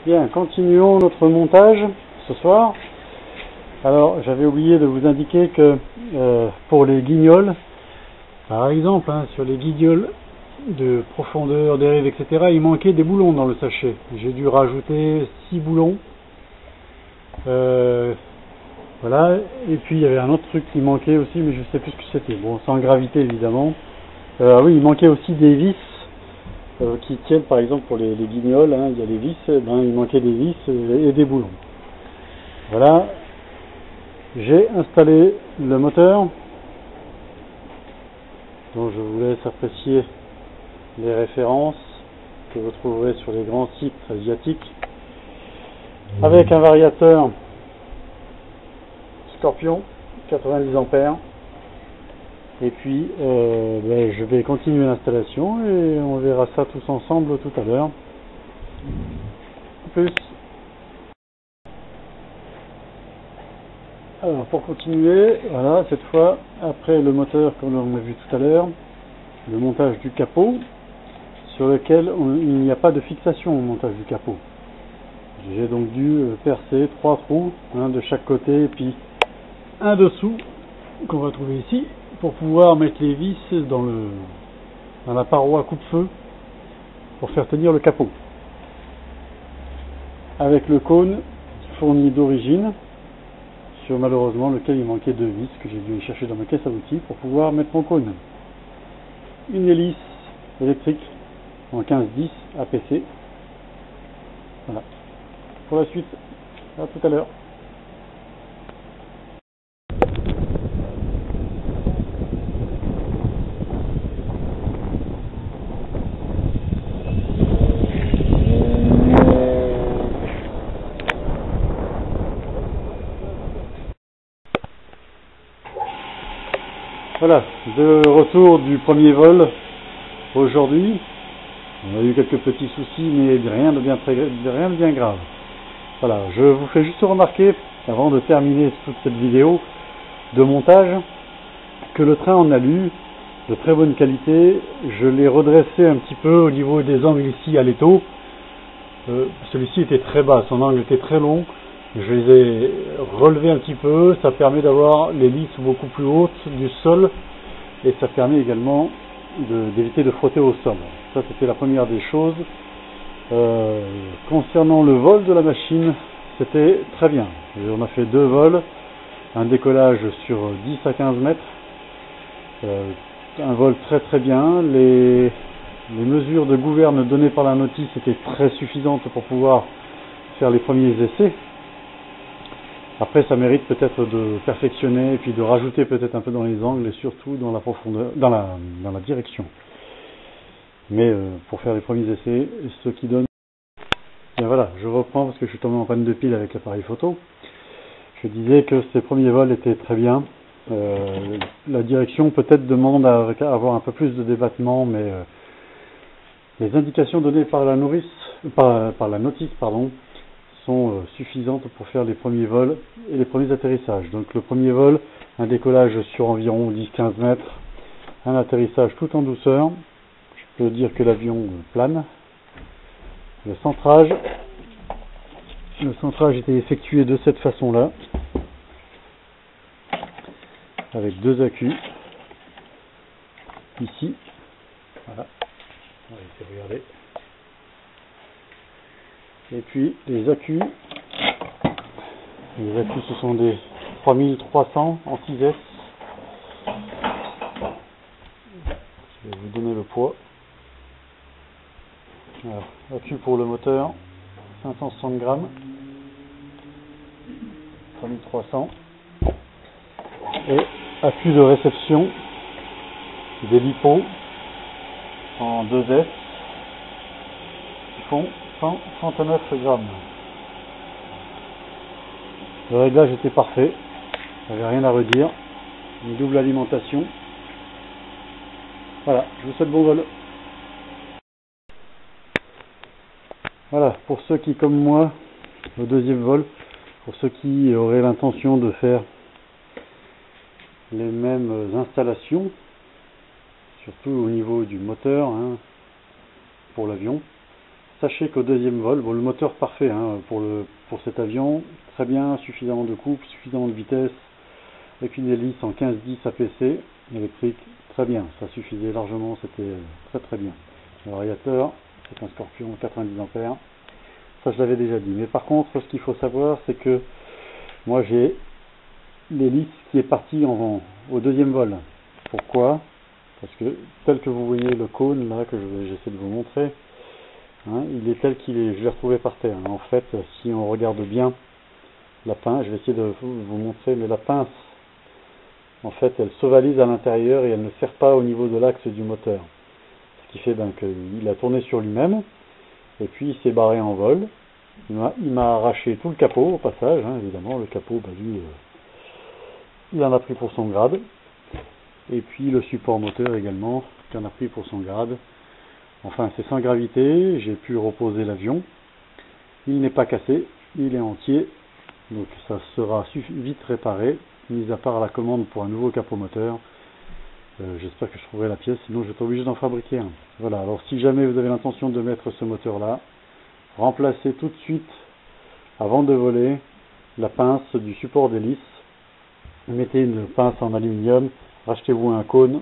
Bien, continuons notre montage ce soir. Alors, j'avais oublié de vous indiquer que pour les guignols, par exemple, sur les guignols de profondeur, dérive, etc., il manquait des boulons dans le sachet. J'ai dû rajouter 6 boulons. Voilà, et puis il y avait un autre truc qui manquait aussi, mais je ne sais plus ce que c'était. Bon, sans gravité évidemment. Oui, il manquait aussi des vis qui tiennent, par exemple pour les guignols, il y a les vis, il manquait des vis et des boulons. Voilà, j'ai installé le moteur, donc je vous laisse apprécier les références que vous trouverez sur les grands sites asiatiques, avec un variateur Scorpion 90 ampères. Et puis je vais continuer l'installation et on verra ça tous ensemble tout à l'heure. Plus. Alors pour continuer, voilà, cette fois, après le moteur comme on a vu tout à l'heure, le montage du capot, sur lequel il n'y a pas de fixation au montage du capot. J'ai donc dû percer 3 trous, un de chaque côté et puis un dessous qu'on va trouver ici, pour pouvoir mettre les vis dans la paroi coupe-feu pour faire tenir le capot. Avec le cône fourni d'origine, sur malheureusement lequel il manquait 2 vis que j'ai dû chercher dans ma caisse à outils pour pouvoir mettre mon cône. Une hélice électrique en 15-10 APC. Voilà. Pour la suite, à tout à l'heure. Voilà, de retour du premier vol aujourd'hui. On a eu quelques petits soucis, mais rien de bien grave. Voilà, je vous fais juste remarquer, avant de terminer toute cette vidéo de montage, que le train en alu, de très bonne qualité. Je l'ai redressé un petit peu au niveau des angles ici à l'étau. Celui-ci était très bas, son angle était très long. Je les ai relevés un petit peu, ça permet d'avoir l'hélice beaucoup plus haute du sol et ça permet également d'éviter de frotter au sol. Ça c'était la première des choses. Concernant le vol de la machine, c'était très bien. On a fait 2 vols, un décollage sur 10 à 15 mètres, un vol très très bien. Les mesures de gouverne données par la notice étaient très suffisantes pour pouvoir faire les premiers essais. Après, ça mérite peut-être de perfectionner et puis de rajouter peut-être un peu dans les angles et surtout dans la profondeur, dans la direction. Mais pour faire les premiers essais, ce qui donne... Bien voilà, je reprends parce que je suis tombé en panne de pile avec l'appareil photo. Je disais que ces premiers vols étaient très bien. La direction peut-être demande à avoir un peu plus de débattement, mais les indications données par la notice, sont suffisantes pour faire les premiers vols et les premiers atterrissages. Donc le premier vol, un décollage sur environ 10-15 mètres, un atterrissage tout en douceur. Je peux dire que l'avion plane. Le centrage était effectué de cette façon-là, avec 2 accus. Ici, voilà, on va essayer de regarder. Et puis les accus ce sont des 3300 en 6S. Je vais vous donner le poids. Alors, accu pour le moteur, 560 grammes, 3300. Et accu de réception des LiPo en 2S qui font 139 grammes. Le réglage était parfait, il n'y avait rien à redire, une double alimentation. Voilà, je vous souhaite bon vol. Voilà, pour ceux qui, comme moi, au deuxième vol, pour ceux qui auraient l'intention de faire les mêmes installations, surtout au niveau du moteur pour l'avion, sachez qu'au deuxième vol, bon, le moteur parfait hein, pour cet avion, très bien, suffisamment de couple, suffisamment de vitesse, avec une hélice en 15-10 APC électrique, très bien, ça suffisait largement, c'était très très bien. Le variateur, c'est un Scorpion 90 ampères, ça je l'avais déjà dit. Mais par contre, ce qu'il faut savoir, c'est que moi j'ai l'hélice qui est partie au deuxième vol. Pourquoi? Parce que tel que vous voyez le cône là, que j'essaie de vous montrer, hein, il est tel qu'il est, je l'ai retrouvé par terre. En fait, si on regarde bien la pince, je vais essayer de vous montrer, mais la pince, en fait, elle s'ovalise à l'intérieur et elle ne sert pas au niveau de l'axe du moteur. Ce qui fait qu'il a tourné sur lui-même, et puis il s'est barré en vol. Il m'a arraché tout le capot au passage, hein, évidemment, le capot, bah, lui, il en a pris pour son grade. Et puis le support moteur également, qui en a pris pour son grade. Enfin, c'est sans gravité, j'ai pu reposer l'avion. Il n'est pas cassé, il est entier, donc ça sera vite réparé, mis à part la commande pour un nouveau capot moteur. J'espère que je trouverai la pièce, sinon je vais être obligé d'en fabriquer un. Voilà, alors si jamais vous avez l'intention de mettre ce moteur là, remplacez tout de suite, avant de voler, la pince du support d'hélice. Mettez une pince en aluminium, rachetez-vous un cône,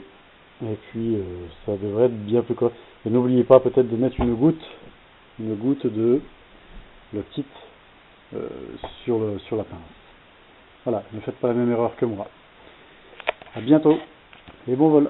et puis ça devrait être bien plus correct. Et n'oubliez pas peut-être de mettre une goutte de le kit sur la pince. Voilà, ne faites pas la même erreur que moi. À bientôt et bon vol.